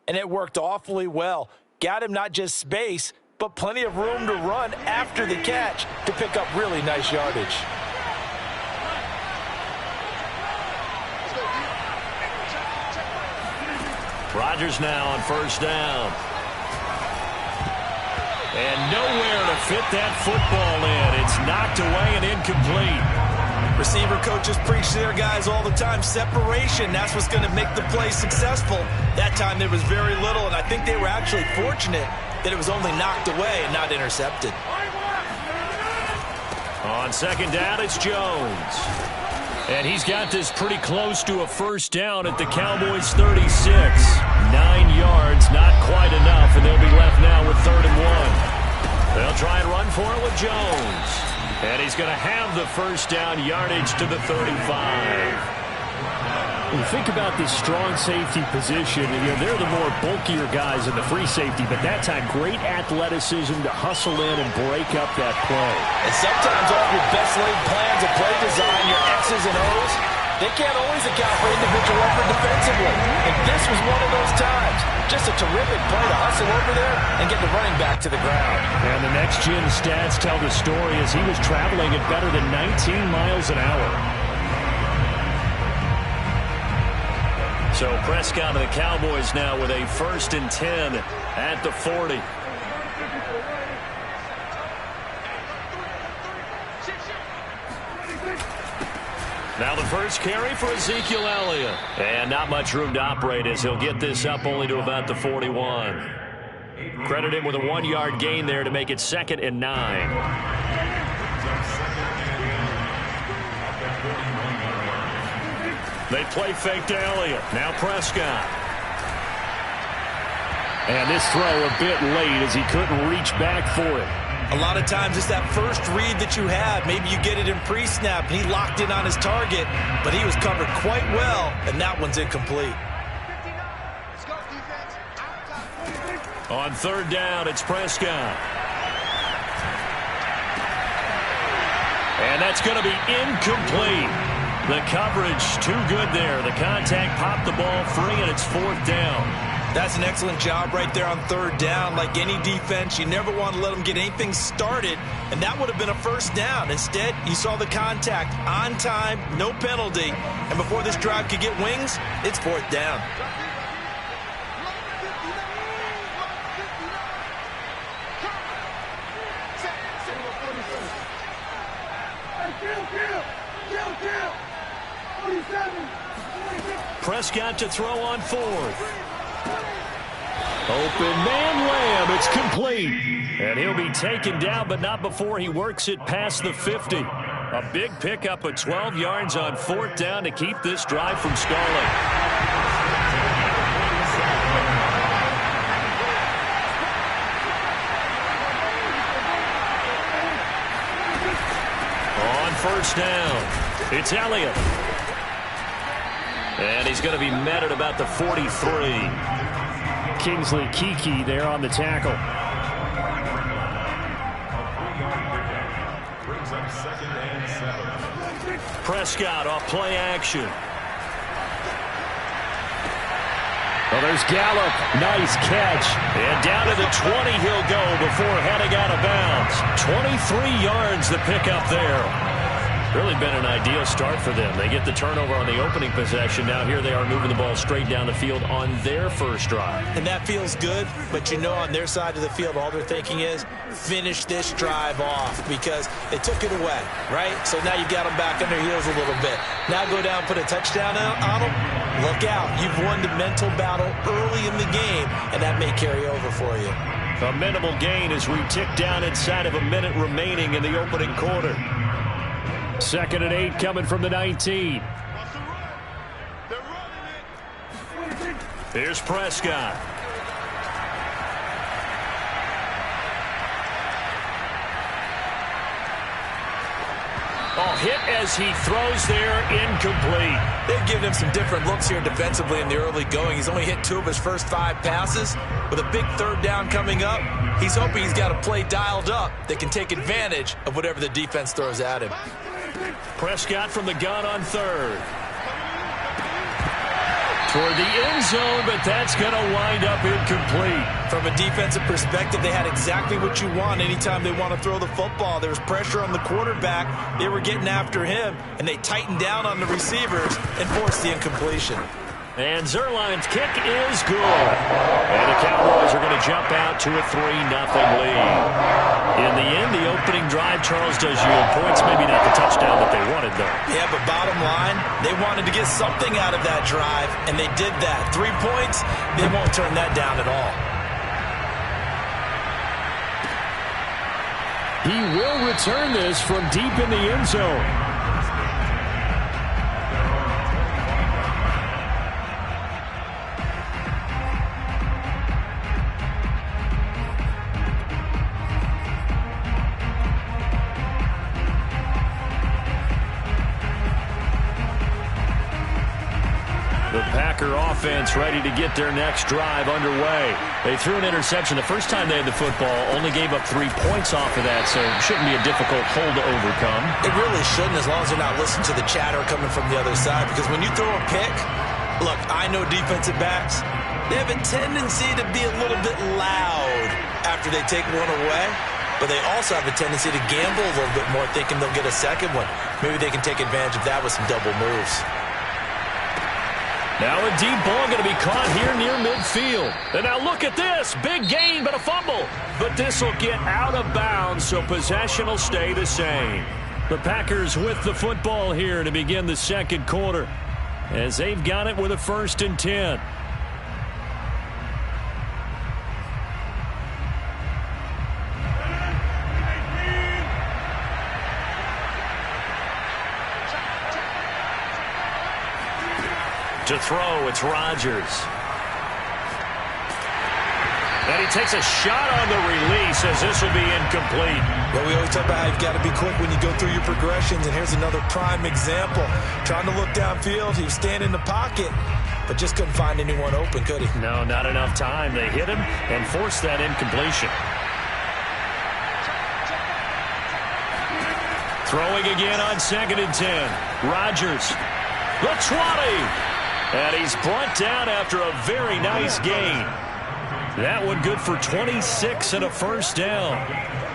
and it worked awfully well. Got him not just space, but plenty of room to run after the catch to pick up really nice yardage. Rodgers now on first down. And nowhere to fit that football in. It's knocked away and incomplete. Receiver coaches preach to their guys all the time. Separation, that's what's going to make the play successful. That time there was very little, and I think they were actually fortunate that it was only knocked away and not intercepted. On second down, it's Jones. And he's got this pretty close to a first down at the Cowboys' 36. 9 yards, not quite enough, and they'll be left now with 3rd and 1. They'll try and run for it with Jones. And he's going to have the first down yardage to the 35. When you think about this strong safety position, they're the more bulkier guys in the free safety, but that time great athleticism to hustle in and break up that play. And sometimes all your best laid plans of play design, your X's and O's, they can't always account for individual effort defensively. And this was one of those times. Just a terrific play to hustle over there and get the running back to the ground. And the next-gen stats tell the story as he was traveling at better than 19 miles an hour. So Prescott and the Cowboys now with a 1st and 10 at the 40. Now the first carry for Ezekiel Elliott. And not much room to operate as he'll get this up only to about the 41. Credit him with a 1-yard gain there to make it 2nd and 9. They play fake to Elliott. Now Prescott. And this throw a bit late as he couldn't reach back for it. A lot of times it's that first read that you have. Maybe you get it in pre-snap. He locked in on his target, but he was covered quite well, and that one's incomplete. On 3rd down, it's Prescott. And that's going to be incomplete. The coverage too good there. The contact popped the ball free, and it's 4th down. That's an excellent job right there on 3rd down. Like any defense, you never want to let them get anything started, and that would have been a first down. Instead, you saw the contact on time, no penalty, and before this drive could get wings, it's 4th down. Prescott to throw on 4th. Open man Lamb, it's complete. And he'll be taken down, but not before he works it past the 50. A big pickup of 12 yards on 4th down to keep this drive from stalling. On first down, it's Elliott. And he's going to be met at about the 43. Kingsley Keke there on the tackle. Prescott off play action. Oh, there's Gallup. Nice catch. And down to the 20 he'll go before heading out of bounds. 23 yards the pickup there. Really been an ideal start for them. They get the turnover on the opening possession. Now here they are moving the ball straight down the field on their first drive. And that feels good, but you know on their side of the field all they're thinking is finish this drive off because they took it away, right? So now you've got them back on their heels a little bit. Now go down, put a touchdown on them. Look out. You've won the mental battle early in the game, and that may carry over for you. A minimal gain as we tick down inside of a minute remaining in the opening quarter. 2nd and 8 coming from the 19. Here's Prescott. Oh, hit as he throws there, incomplete. They've given him some different looks here defensively in the early going. He's only hit 2 of his first 5 passes. With a big 3rd down coming up, he's hoping he's got a play dialed up that can take advantage of whatever the defense throws at him. Prescott from the gun on 3rd. for the end zone, but that's going to wind up incomplete. From a defensive perspective, they had exactly what you want anytime they want to throw the football. There was pressure on the quarterback. They were getting after him, and they tightened down on the receivers and forced the incompletion. And Zuerlein's kick is good. And the Cowboys are going to jump out to a 3-0 lead. In the end, the opening drive, Charles, does yield points. Maybe not the touchdown that they wanted, though. Yeah, but bottom line, they wanted to get something out of that drive, and they did that. 3 points, they won't turn that down at all. He will return this from deep in the end zone. Offense ready to get their next drive underway. They threw an interception the first time they had the football, only gave up 3 points off of that, so it shouldn't be a difficult hole to overcome. It really shouldn't, as long as they're not listening to the chatter coming from the other side, because when you throw a pick, look, I know defensive backs, they have a tendency to be a little bit loud after they take one away, but they also have a tendency to gamble a little bit more, thinking they'll get a second one. Maybe they can take advantage of that with some double moves. Now a deep ball going to be caught here near midfield. And now look at this. Big gain, but a fumble. But this will get out of bounds, so possession will stay the same. The Packers with the football here to begin the second quarter, as they've got it with a 1st and 10. To throw, it's Rodgers. And he takes a shot on the release, as this will be incomplete. Well, we always talk about how you've got to be quick when you go through your progressions, and here's another prime example. Trying to look downfield, he was standing in the pocket, but just couldn't find anyone open, could he? No, not enough time. They hit him and forced that incompletion. Throwing again on 2nd and 10. Rodgers, the 20. And he's brought down after a very nice gain. That one good for 26 and a 1st down.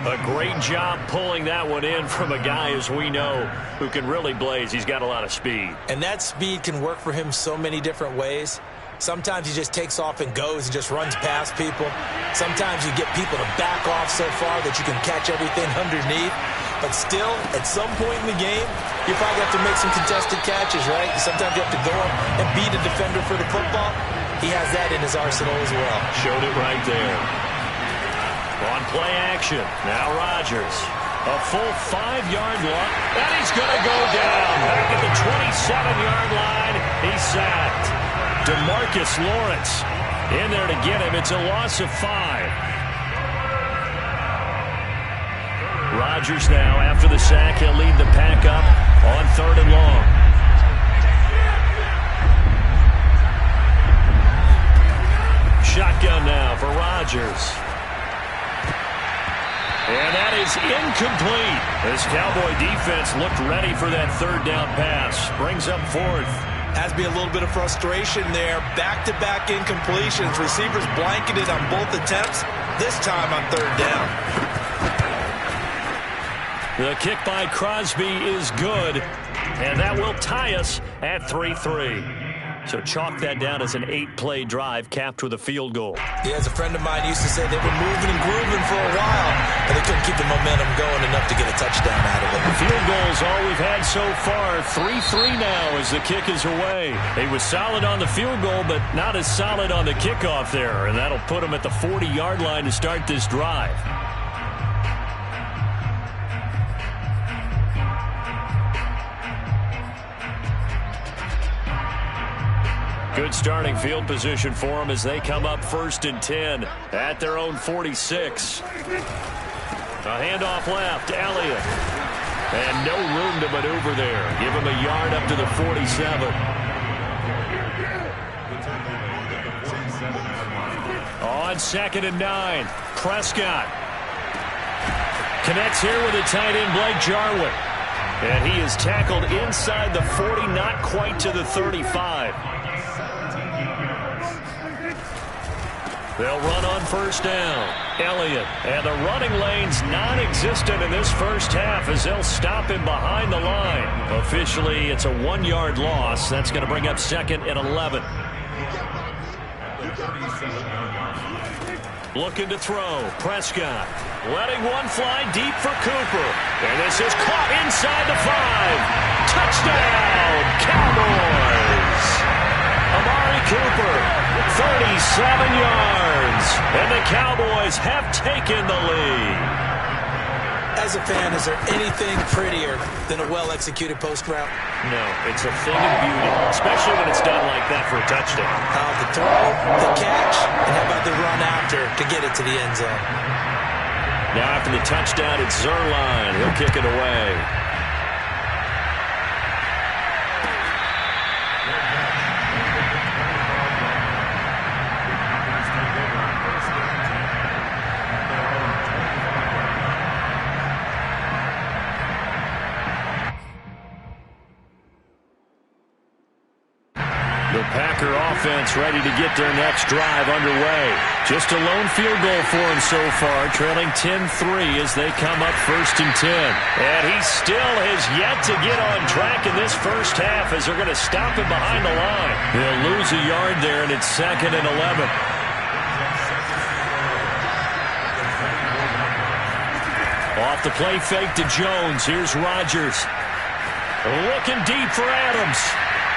A great job pulling that one in from a guy, as we know, who can really blaze. He's got a lot of speed. And that speed can work for him so many different ways. Sometimes he just takes off and goes and just runs past people. Sometimes you get people to back off so far that you can catch everything underneath. But still, at some point in the game, you probably have to make some contested catches, right? Sometimes you have to go up and beat a defender for the football. He has that in his arsenal as well. Showed it right there. On play action, now Rodgers. A full 5-yard line, and he's going to go down. Back at the 27-yard line, he's sacked. DeMarcus Lawrence in there to get him. It's a loss of 5. Rodgers now, after the sack, he'll lead the pack up on 3rd and long. Shotgun now for Rodgers. And that is incomplete. This Cowboy defense looked ready for that 3rd down pass. Brings up 4th. Has to be a little bit of frustration there. Back-to-back incompletions. Receivers blanketed on both attempts. This time on 3rd down. The kick by Crosby is good, and that will tie us at 3-3. So chalk that down as an 8-play drive capped with a field goal. Yeah, as a friend of mine used to say, they were moving and grooving for a while, but they couldn't keep the momentum going enough to get a touchdown out of it. Field goals all we've had so far. 3-3 now as the kick is away. He was solid on the field goal, but not as solid on the kickoff there, and that'll put him at the 40-yard line to start this drive. Good starting field position for them as they come up 1st and 10 at their own 46. A handoff left, Elliott. And no room to maneuver there. Give him a yard up to the 47. On 2nd and 9, Prescott connects here with a tight end, Blake Jarwin. And he is tackled inside the 40, not quite to the 35. They'll run on first down. Elliott, and the running lane's non-existent in this first half as they'll stop him behind the line. Officially, it's a 1-yard loss. That's going to bring up 2nd and 11. Looking to throw. Prescott letting one fly deep for Cooper. And this is caught inside the 5. Touchdown, Cowboys! Amari Cooper, 37 yards. And the Cowboys have taken the lead. As a fan, is there anything prettier than a well-executed post route? No, it's a thing of beauty, especially when it's done like that for a touchdown. The throw, the catch, and how about the run after to get it to the end zone? Now after the touchdown, it's Zuerlein. He'll kick it away. The Packer offense ready to get their next drive underway. Just a lone field goal for him so far, trailing 10-3 as they come up 1st and 10. And he still has yet to get on track in this first half as they're going to stop him behind the line. They'll lose a yard there, and it's 2nd and 11. Off the play fake to Jones. Here's Rodgers. Looking deep for Adams.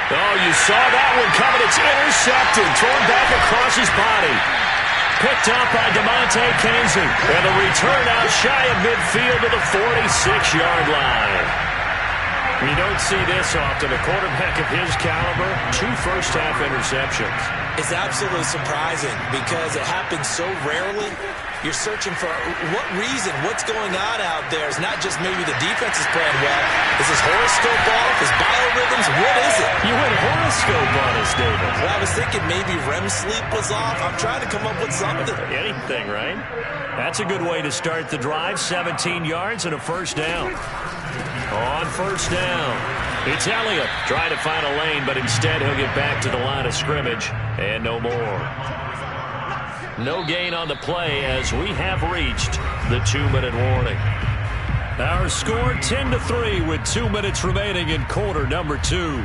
Oh, you saw that one coming. It's intercepted. Thrown back across his body. Picked up by DeMonte Kazee. And the return out shy of midfield to the 46-yard line. You don't see this often. A quarterback of his caliber, 2 first-half interceptions. It's absolutely surprising because it happens so rarely. You're searching for what reason, what's going on out there. It's not just maybe the defense is playing well. Is his horoscope off? His biorhythms? What is it? You went horoscope on us, David. Well, I was thinking maybe REM sleep was off. I'm trying to come up with something. Anything, right? That's a good way to start the drive. 17 yards and a first down. On first down, it's Elliott trying to find a lane, but instead he'll get back to the line of scrimmage and no more. No gain on the play as we have reached the 2-minute warning. Our score 10-3 with 2 minutes remaining in quarter number 2.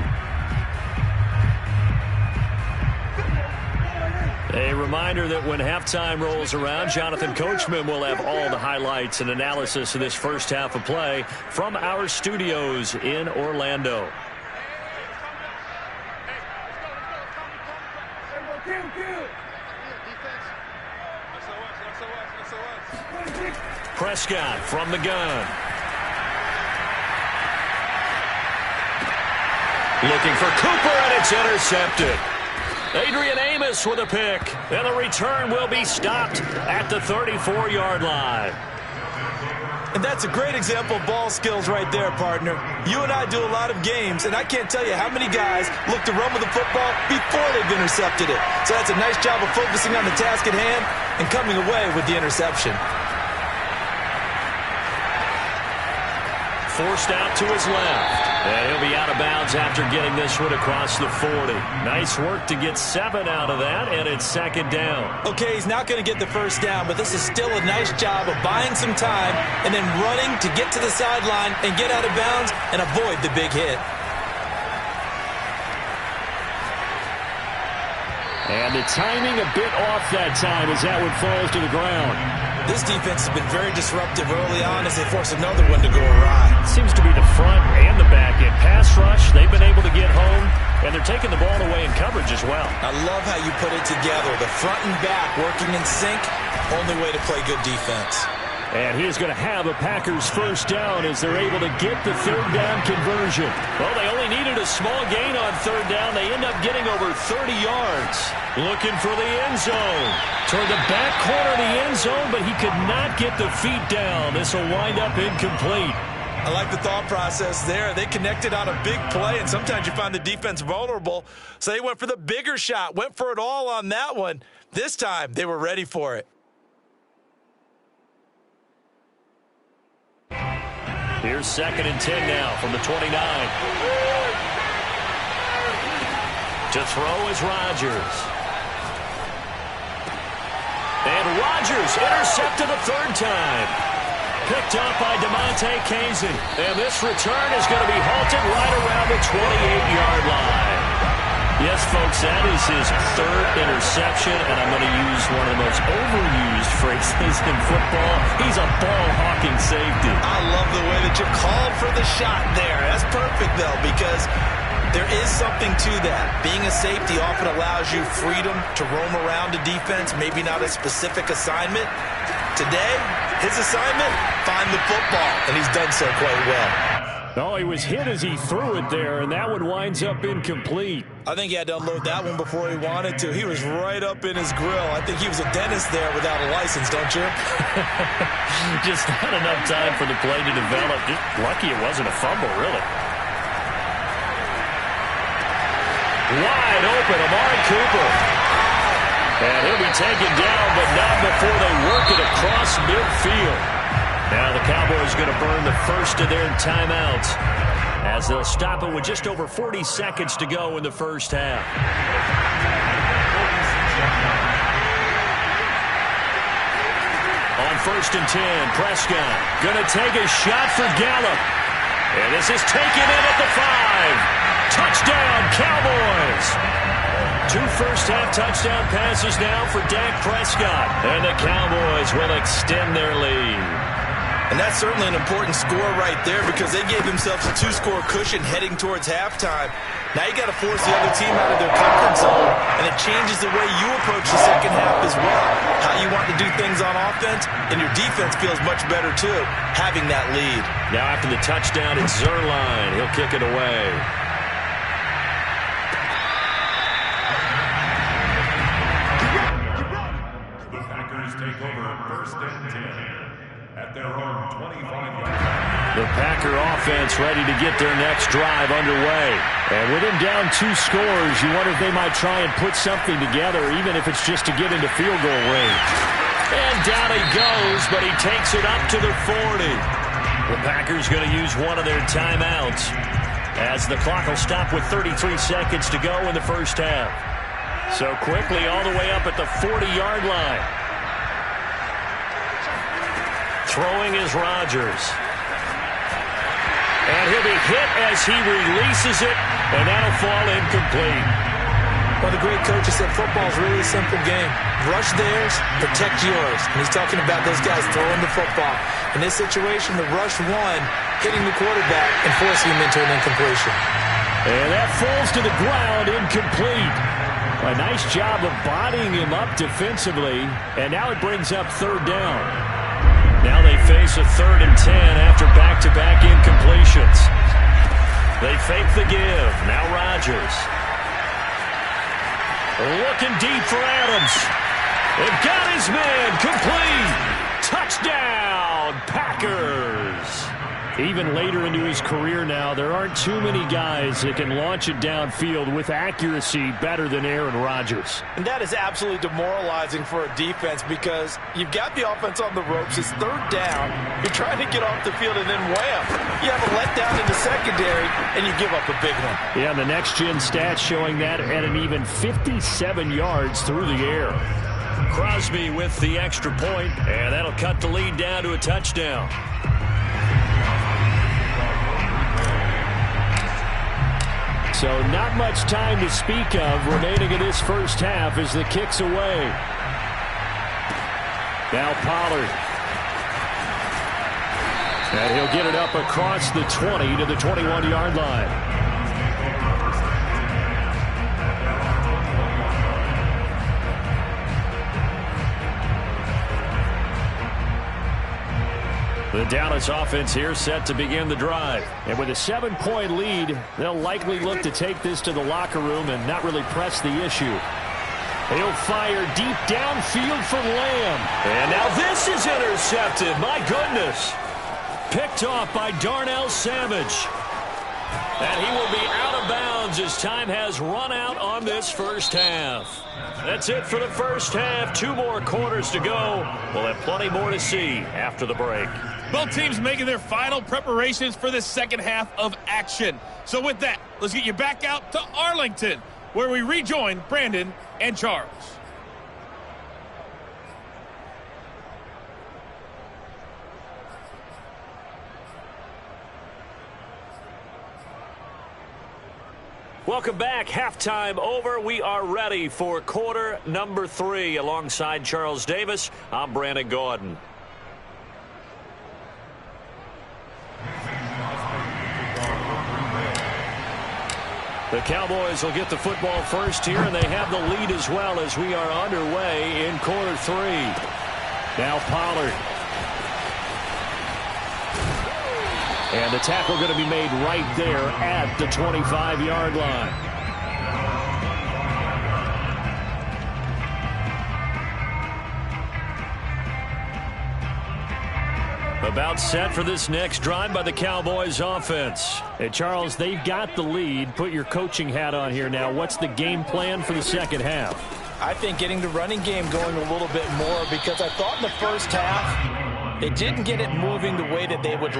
A reminder that when halftime rolls around, Jonathan Coachman will have all the highlights and analysis of this first half of play from our studios in Orlando. Prescott from the gun. Looking for Cooper, and it's intercepted. Adrian Amos with a pick, and the return will be stopped at the 34-yard line. And that's a great example of ball skills right there, partner. You and I do a lot of games, and I can't tell you how many guys look to run with the football before they've intercepted it. So that's a nice job of focusing on the task at hand and coming away with the interception. Forced out to his left. And he'll be out of bounds after getting this one across the 40. Nice work to get 7 out of that, and it's 2nd down. Okay, he's not going to get the first down, but this is still a nice job of buying some time and then running to get to the sideline and get out of bounds and avoid the big hit. And the timing a bit off that time as that one falls to the ground. This defense has been very disruptive early on as they force another one to go awry. Seems to be the front and the back end. Pass rush, they've been able to get home, and they're taking the ball away in coverage as well. I love how you put it together. The front and back working in sync, only way to play good defense. And he is going to have a Packers first down as they're able to get the 3rd down conversion. Well, they only needed a small gain on 3rd down. They end up getting over 30 yards. Looking for the end zone. Toward the back corner of the end zone, but he could not get the feet down. This will wind up incomplete. I like the thought process there. They connected on a big play, and sometimes you find the defense vulnerable. So they went for the bigger shot, went for it all on that one. This time, they were ready for it. Here's 2nd and 10 now from the 29. To throw is Rodgers. Rodgers intercepted a third time. Picked up by DeMonte Kazin. And this return is going to be halted right around the 28-yard line. Yes, folks, that is his third interception, and I'm going to use one of the most overused phrases in football. He's a ball-hawking safety. I love the way that you called for the shot there. That's perfect, though, because there is something to that. Being a safety often allows you freedom to roam around a defense, maybe not a specific assignment. Today, his assignment, find the football, and he's done so quite well. Oh, he was hit as he threw it there, and that one winds up incomplete. I think he had to unload that one before he wanted to. He was right up in his grill. I think he was a dentist there without a license, don't you? Just not enough time for the play to develop. Just lucky it wasn't a fumble, really. Wide open, Amari Cooper. And he'll be taken down, but not before they work it across midfield. Now the Cowboys going to burn the first of their timeouts as they'll stop it with just over 40 seconds to go in the first half. On 1st and 10, Prescott going to take a shot for Gallup. And this is taken in at the 5. Touchdown, Cowboys! 2 first-half touchdown passes now for Dak Prescott. And the Cowboys will extend their lead. And that's certainly an important score right there because they gave themselves a 2-score cushion heading towards halftime. Now you got to force the other team out of their comfort zone, and it changes the way you approach the second half as well. How you want to do things on offense, and your defense feels much better too, having that lead. Now after the touchdown, it's Zuerlein. He'll kick it away. The Packers take over 1st and 10. At their own 25-yard. The Packer offense ready to get their next drive underway. And with him down 2 scores, you wonder if they might try and put something together, even if it's just to get into field goal range. And down he goes, but he takes it up to the 40. The Packers going to use one of their timeouts as the clock will stop with 33 seconds to go in the first half. So quickly all the way up at the 40-yard line. Throwing is Rodgers. And he'll be hit as he releases it, and that'll fall incomplete. Well, the great coach said football's really a simple game. Rush theirs, protect yours. And he's talking about those guys throwing the football. In this situation, the rush one, hitting the quarterback and forcing him into an incompletion. And that falls to the ground, incomplete. A nice job of bodying him up defensively, and now it brings up 3rd down. Now they face a 3rd and 10 after back-to-back incompletions. They fake the give. Now Rodgers. Looking deep for Adams. They've got his man. Complete. Touchdown, Packers. Even later into his career now, there aren't too many guys that can launch it downfield with accuracy better than Aaron Rodgers. And that is absolutely demoralizing for a defense because you've got the offense on the ropes. It's 3rd down. You're trying to get off the field, and then wham, you have a letdown in the secondary, and you give up a big one. Yeah, the next-gen stats showing that at an even 57 yards through the air. Crosby with the extra point, and that'll cut the lead down to a touchdown. So not much time to speak of remaining in this first half as the kick's away. Now Pollard. And he'll get it up across the 20 to the 21-yard line. The Dallas offense here set to begin the drive. And with a 7-point lead, they'll likely look to take this to the locker room and not really press the issue. He'll fire deep downfield for Lamb. And now this is intercepted. My goodness. Picked off by Darnell Savage. And he will be out of bounds as time has run out on this first half. That's it for the first half. 2 more quarters to go. We'll have plenty more to see after the break. Both teams making their final preparations for the second half of action. So with that, let's get you back out to Arlington, where we rejoin Brandon and Charles. Welcome back. Halftime over. We are ready for quarter number 3. Alongside Charles Davis, I'm Brandon Gaudin. The Cowboys will get the football first here, and they have the lead as well as we are underway in quarter 3. Now Pollard. And the tackle going to be made right there at the 25-yard line. About set for this next drive by the Cowboys offense. Hey, Charles, they've got the lead. Put your coaching hat on here now. What's the game plan for the second half? I think getting the running game going a little bit more, because I thought in the first half they didn't get it moving the way that they would.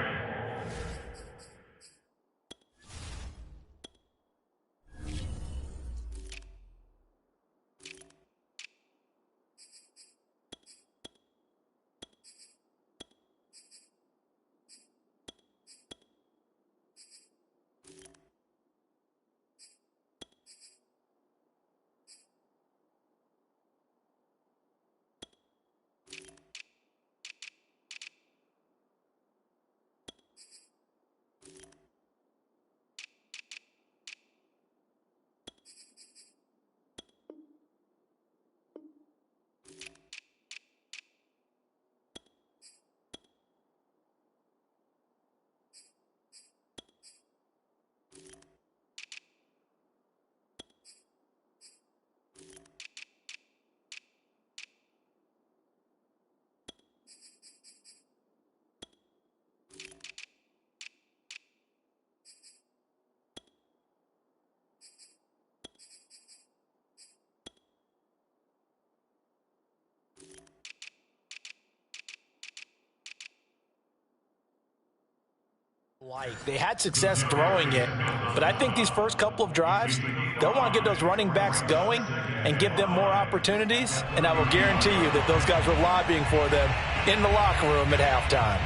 They had success throwing it, but I think these first couple of drives, they'll want to get those running backs going and give them more opportunities, and I will guarantee you that those guys were lobbying for them in the locker room at halftime.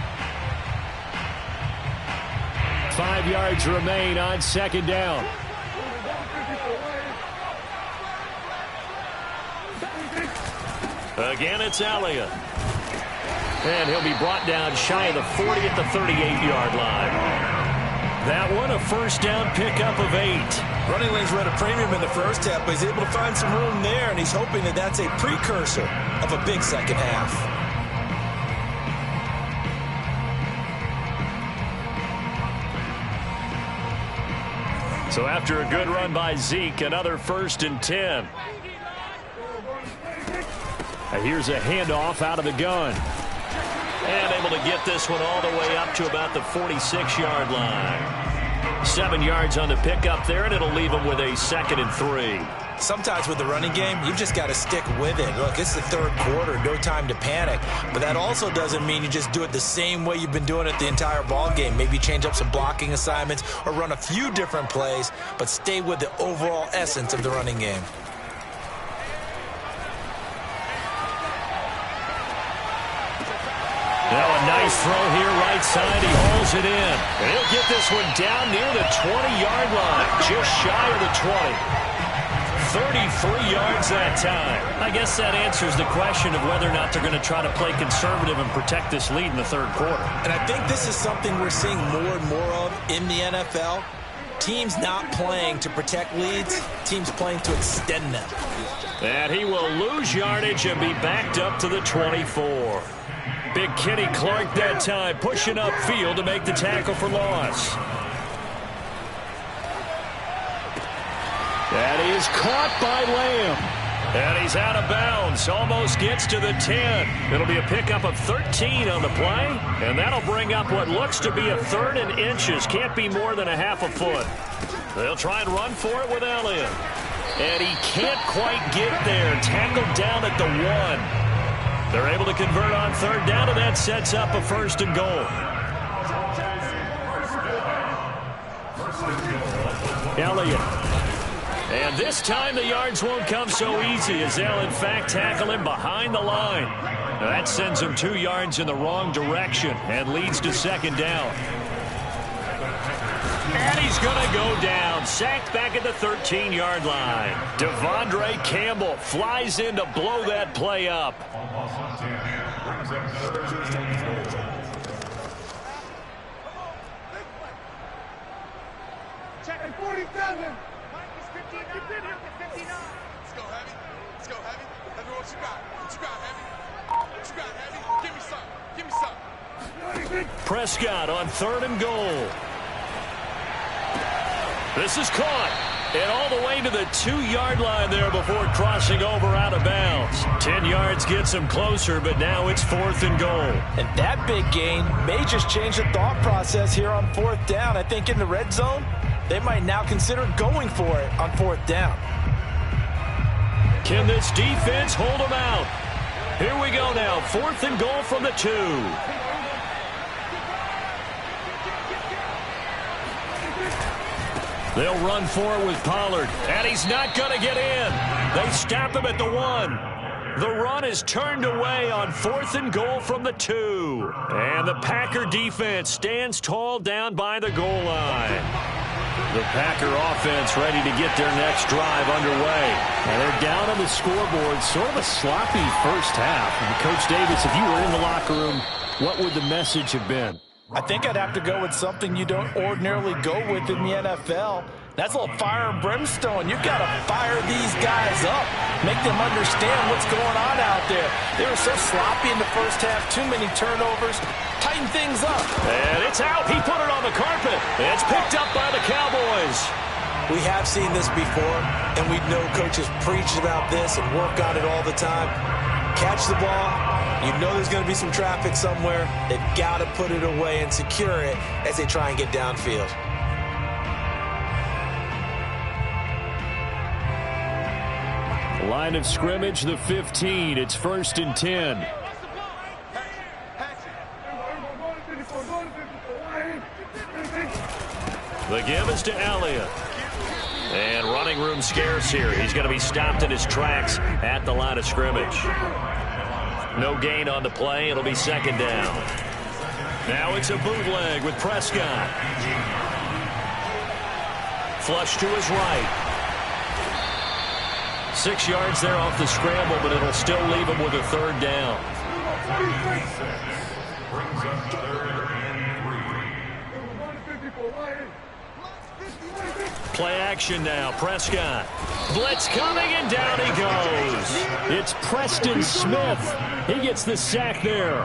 5 yards remain on second down. Again, it's Elliott. And he'll be brought down shy of the 40 at the 38-yard line. That one, a first down pickup of 8. Running lanes were at a premium in the first half, but he's able to find some room there, and he's hoping that that's a precursor of a big second half. So after a good run by Zeke, another 1st and 10. Here's a handoff out of the gun. And able to get this one all the way up to about the 46-yard line. 7 yards on the pickup there, and it'll leave them with a 2nd and 3. Sometimes with the running game, you've just got to stick with it. Look, it's the third quarter, no time to panic. But that also doesn't mean you just do it the same way you've been doing it the entire ball game. Maybe change up some blocking assignments or run a few different plays, but stay with the overall essence of the running game. Now a nice throw here right side. He hauls it in. And he'll get this one down near the 20-yard line, just shy of the 20. 33 yards that time. I guess that answers the question of whether or not they're going to try to play conservative and protect this lead in the third quarter. And I think this is something we're seeing more and more of in the NFL. Teams not playing to protect leads, teams playing to extend them. And he will lose yardage and be backed up to the 24. Big Kenny Clark that time, pushing upfield to make the tackle for loss. That is caught by Lamb. And he's out of bounds, almost gets to the 10. It'll be a pickup of 13 on the play, and that'll bring up what looks to be a 3rd and inches. Can't be more than a half a foot. They'll try and run for it with Elliott. And he can't quite get there. Tackled down at the 1. They're able to convert on 3rd down, and that sets up a 1st and goal. Elliott. And this time the yards won't come so easy as they'll, in fact, tackle him behind the line. Now that sends him 2 yards in the wrong direction and leads to 2nd down. And he's going to go down. Sacked back at the 13-yard line. Devondre Campbell flies in to blow that play up. Check it, 47. It's 59. You've been here for 59. Let's go, Heavy. Let's go, Heavy. Heavy, what you got? What you got, Heavy? What you got, Heavy? Give me some. Give me some. Prescott on 3rd and goal. This is caught. And all the way to the 2-yard line there before crossing over out of bounds. 10 yards gets him closer, but now it's 4th and goal. And that big gain may just change the thought process here on 4th down. I think in the red zone, they might now consider going for it on 4th down. Can this defense hold them out? Here we go now. 4th and goal from the 2. They'll run forward with Pollard, and he's not going to get in. They stop him at the 1. The run is turned away on 4th and goal from the 2. And the Packer defense stands tall down by the goal line. The Packer offense ready to get their next drive underway. And they're down on the scoreboard. Sort of a sloppy first half. And Coach Davis, if you were in the locker room, what would the message have been? I think I'd have to go with something you don't ordinarily go with in the NFL. That's a little fire and brimstone. You've got to fire these guys up. Make them understand what's going on out there. They were so sloppy in the first half. Too many turnovers. Tighten things up. And it's out. He put it on the carpet. It's picked up by the Cowboys. We have seen this before, and we know coaches preach about this and work on it all the time. Catch the ball. You know there's going to be some traffic somewhere. They've got to put it away and secure it as they try and get downfield. Line of scrimmage, the 15. It's 1st and 10. The give is to Elliott. And running room scarce here. He's going to be stopped in his tracks at the line of scrimmage. No gain on the play. It'll be 2nd down. Now it's a bootleg with Prescott. Flush to his right. 6 yards there off the scramble, but it'll still leave him with a 3rd down. Play action now. Prescott. Blitz coming, and down he goes. It's Preston Smith. He gets the sack there.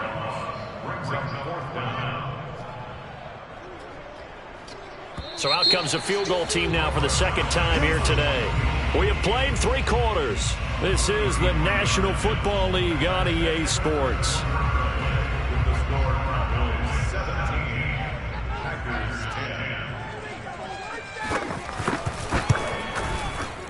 So out comes a field goal team now for the 2nd time here today. We have played 3 quarters. This is the National Football League on EA Sports.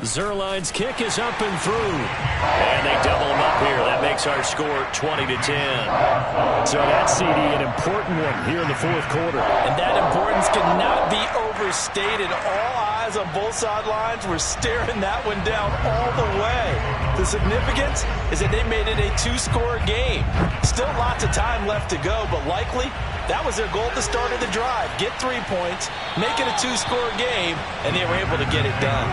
Zerline's kick is up and through. And they double him up here. That makes our score 20-10. So that's, CD, an important one here in the 4th quarter. And that importance cannot be overstated. All eyes on both sidelines were staring that one down all the way. The significance is that they made it a 2-score game. Still lots of time left to go, but likely that was their goal at the start of the drive. Get 3 points, make it a 2-score game, and they were able to get it done.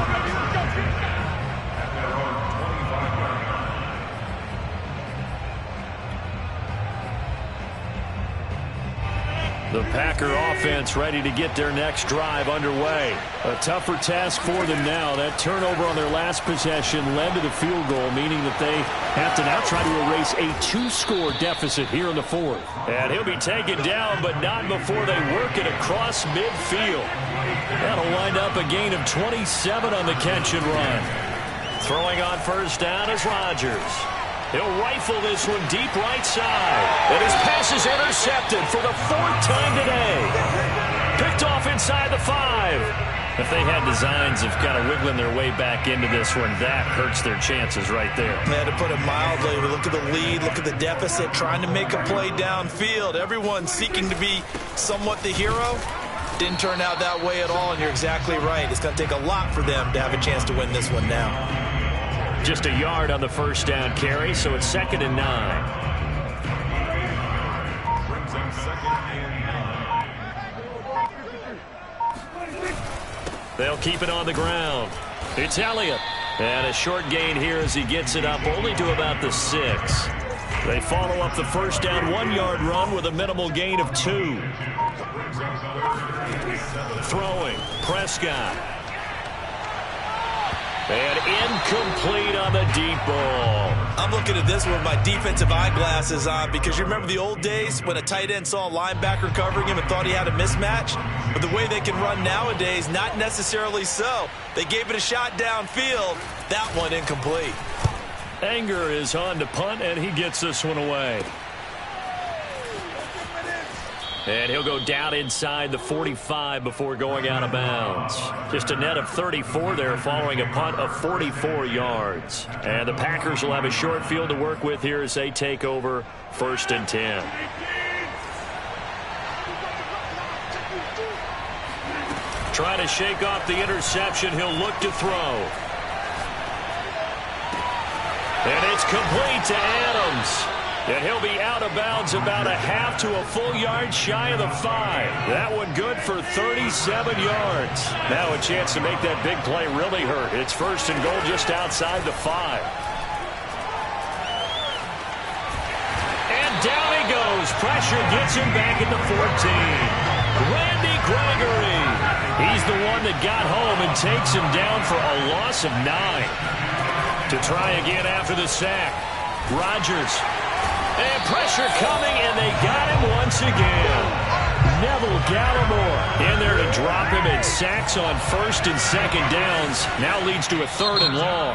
The Packer offense ready to get their next drive underway. A tougher task for them now. That turnover on their last possession led to the field goal, meaning that they have to now try to erase a 2-score deficit here in the 4th. And he'll be taken down, but not before they work it across midfield. That'll wind up a gain of 27 on the catch and run. Throwing on 1st down is Rodgers. He'll rifle this one deep right side. And his pass is intercepted for the 4th time today. Picked off inside the 5. If they had designs of kind of wiggling their way back into this one, that hurts their chances right there. They had to put it mildly. Look at the lead, look at the deficit, trying to make a play downfield. Everyone seeking to be somewhat the hero. Didn't turn out that way at all, and you're exactly right. It's going to take a lot for them to have a chance to win this one now. Just a yard on the 1st down carry, so it's 2nd and 9. They'll keep it on the ground. It's Elliott. And a short gain here as he gets it up only to about the 6. They follow up the first down 1-yard run with a minimal gain of 2. Throwing, Prescott. And incomplete on the deep ball. I'm looking at this with my defensive eyeglasses on because you remember the old days when a tight end saw a linebacker covering him and thought he had a mismatch? But the way they can run nowadays, not necessarily so. They gave it a shot downfield. That one incomplete. Anger is on to punt, and he gets this one away. And he'll go down inside the 45 before going out of bounds. Just a net of 34 there following a punt of 44 yards. And the Packers will have a short field to work with here as they take over 1st and 10. Trying to shake off the interception. He'll look to throw. And it's complete to Adams. And he'll be out of bounds about a half to a full yard shy of the 5. That one good for 37 yards. Now a chance to make that big play really hurt. It's 1st and goal just outside the 5. And down he goes. Pressure gets him back at the 14. Randy Gregory. He's the one that got home and takes him down for a loss of 9. To try again after the sack. Rodgers. And pressure coming, and they got him once again. Neville Gallimore in there to drop him, and sacks on 1st and 2nd downs. Now leads to a 3rd and long.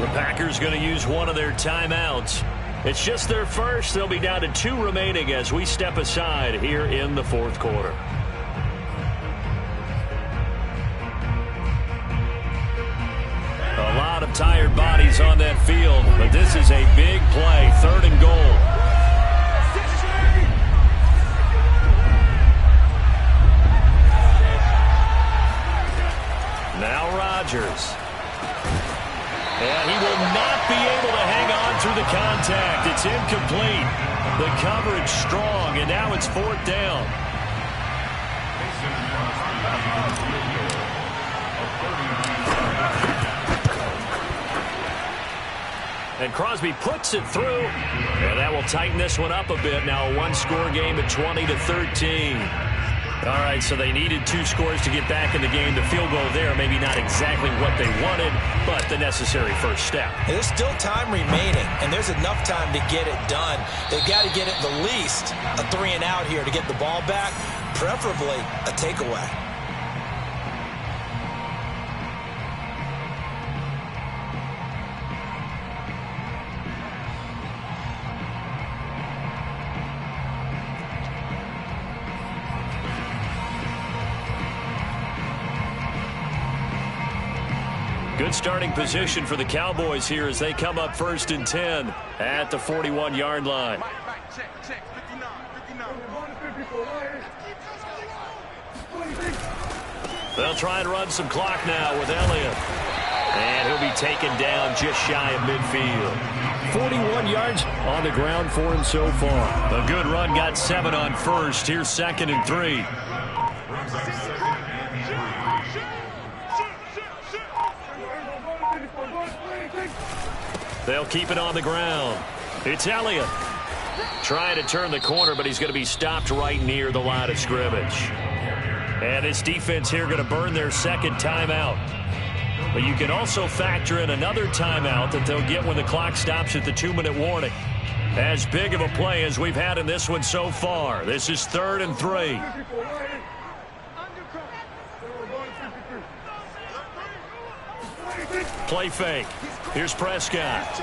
The Packers going to use one of their timeouts. It's just their first. They'll be down to 2 remaining as we step aside here in the 4th quarter. A lot of tired bodies on that field, but this is a big play. 3rd and goal. Now Rodgers. And he will not be able to hang on through the contact. It's incomplete. The coverage strong, and now it's 4th down. And Crosby puts it through. And that will tighten this one up a bit. Now a 1-score game at 20-13. All right, so they needed 2 scores to get back in the game. The field goal there, maybe not exactly what they wanted, but the necessary first step. There's still time remaining, and there's enough time to get it done. They've got to get at the least a 3 and out here to get the ball back, preferably a takeaway. Good starting position for the Cowboys here as they come up 1st and 10 at the 41-yard line. They'll try and run some clock now with Elliott. And he'll be taken down just shy of midfield. 41 yards on the ground for him so far. A good run, got 7 on 1st. Here's 2nd and 3. They'll keep it on the ground. It's Elliott. Trying to turn the corner, but he's going to be stopped right near the line of scrimmage. And this defense here going to burn their 2nd timeout. But you can also factor in another timeout that they'll get when the clock stops at the 2-minute warning. As big of a play as we've had in this one so far. This is 3rd and 3. Play fake. Here's Prescott.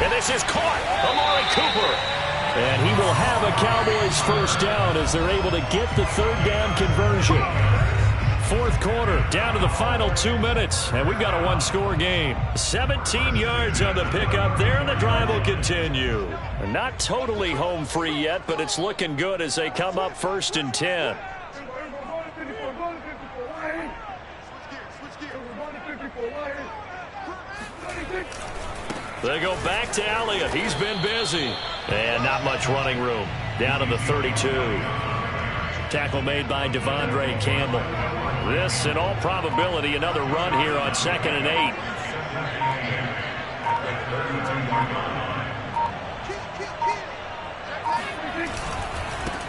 And this is caught. Amari Cooper. And he will have a Cowboys first down as they're able to get the 3rd down conversion. 4th quarter, down to the final 2 minutes. And we've got a 1-score game. 17 yards on the pickup there, and the drive will continue. Not totally home free yet, but it's looking good as they come up 1st and 10. They go back to Elliott. He's been busy. And not much running room. Down to the 32. Tackle made by Devondre Campbell. This, in all probability, another run here on 2nd and 8.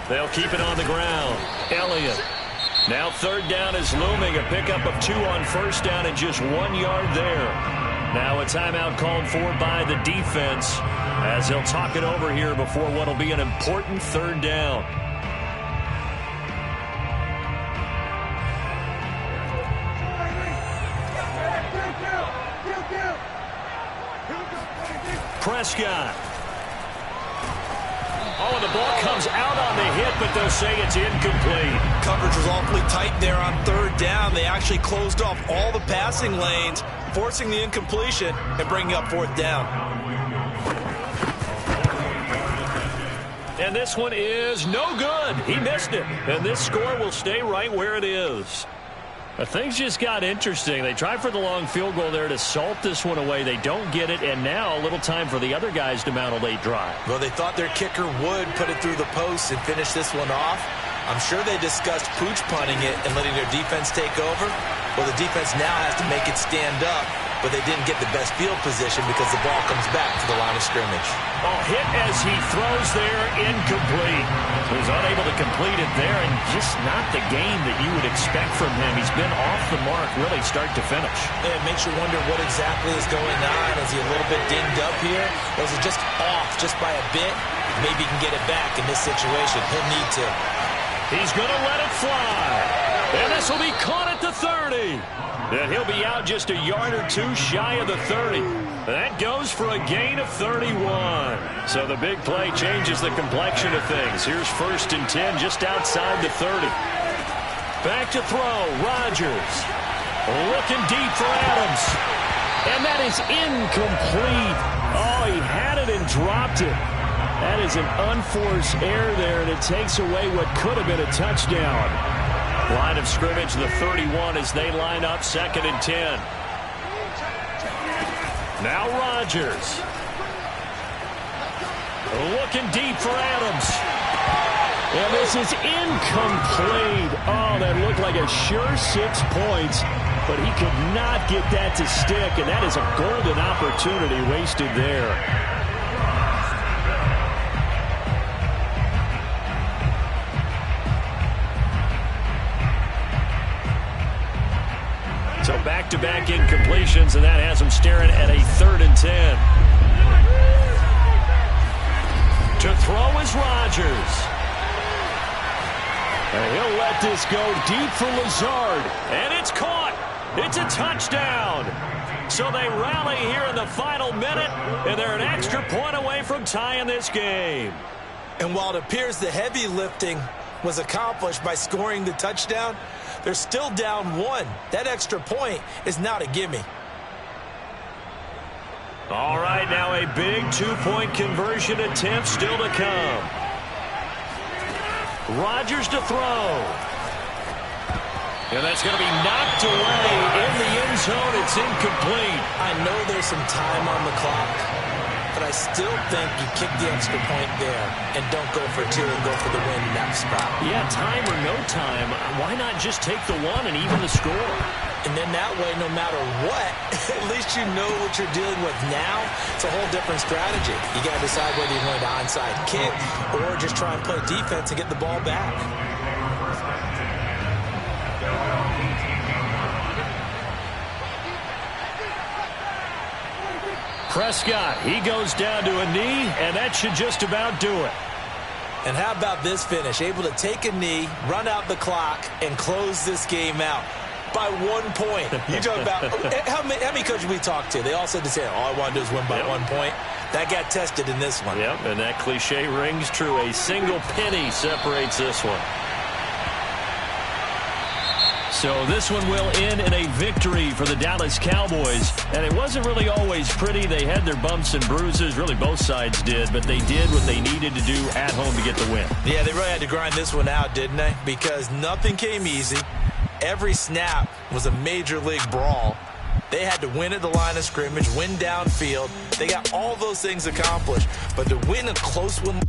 They'll keep it on the ground. Elliott. Now 3rd down is looming. A pickup of 2 on 1st down and just 1 yard there. Now a timeout called for by the defense as they'll talk it over here before what will be an important 3rd down. Prescott. Oh, and the ball comes out on the hit, but they'll say it's incomplete. Coverage was awfully tight there on 3rd down. They actually closed off all the passing lanes, forcing the incompletion and bringing up 4th down. And this one is no good. He missed it. And this score will stay right where it is. Things just got interesting. They tried for the long field goal there to salt this one away. They don't get it, and now a little time for the other guys to mount a late drive. Well, they thought their kicker would put it through the post and finish this one off. I'm sure they discussed pooch punting it and letting their defense take over. Well, the defense now has to make it stand up, but they didn't get the best field position because the ball comes back to the line of scrimmage. Oh, hit as he throws there, incomplete. He's unable to complete it there, and just not the game that you would expect from him. He's been off the mark really start to finish. It makes you wonder what exactly is going on. Is he a little bit dinged up here? Or is it just off just by a bit? Maybe he can get it back in this situation. He'll need to. He's going to let it fly. And this will be caught at the 30. And he'll be out just a yard or 2 shy of the 30. That goes for a gain of 31. So the big play changes the complexion of things. Here's 1st and 10 just outside the 30. Back to throw. Rodgers. Looking deep for Adams. And that is incomplete. Oh, he had it and dropped it. That is an unforced error there, and it takes away what could have been a touchdown. Line of scrimmage, the 31 as they line up 2nd and 10. Now Rodgers. Looking deep for Adams. And this is incomplete. Oh, that looked like a sure 6 points, but he could not get that to stick, and that is a golden opportunity wasted there. So back-to-back incompletions, and that has them staring at a 3rd and 10. To throw is Rodgers. And he'll let this go deep for Lazard. And it's caught. It's a touchdown. So they rally here in the final minute, and they're an extra point away from tying this game. And while it appears the heavy lifting was accomplished by scoring the touchdown, they're still down 1. That extra point is not a gimme. All right, now a big 2-point conversion attempt still to come. Rodgers to throw. And that's going to be knocked away in the end zone. It's incomplete. I know there's some time on the clock, but I still think you kick the extra point there and don't go for 2 and go for the win in that spot. Yeah, time or no time, why not just take the 1 and even the score? And then that way, no matter what, at least you know what you're dealing with now. It's a whole different strategy. You got to decide whether you're going to onside kick or just try and play defense and get the ball back. Prescott, he goes down to a knee, and that should just about do it. And how about this finish? Able to take a knee, run out the clock, and close this game out by 1 point. You talk about how many coaches we talked to? They all said the same. All I want to do is win by 1 point. That got tested in this one. Yep, and that cliche rings true. A single penny separates this one. So this one will end in a victory for the Dallas Cowboys. And it wasn't really always pretty. They had their bumps and bruises. Really, both sides did. But they did what they needed to do at home to get the win. Yeah, they really had to grind this one out, didn't they? Because nothing came easy. Every snap was a major league brawl. They had to win at the line of scrimmage, win downfield. They got all those things accomplished. But to win a close one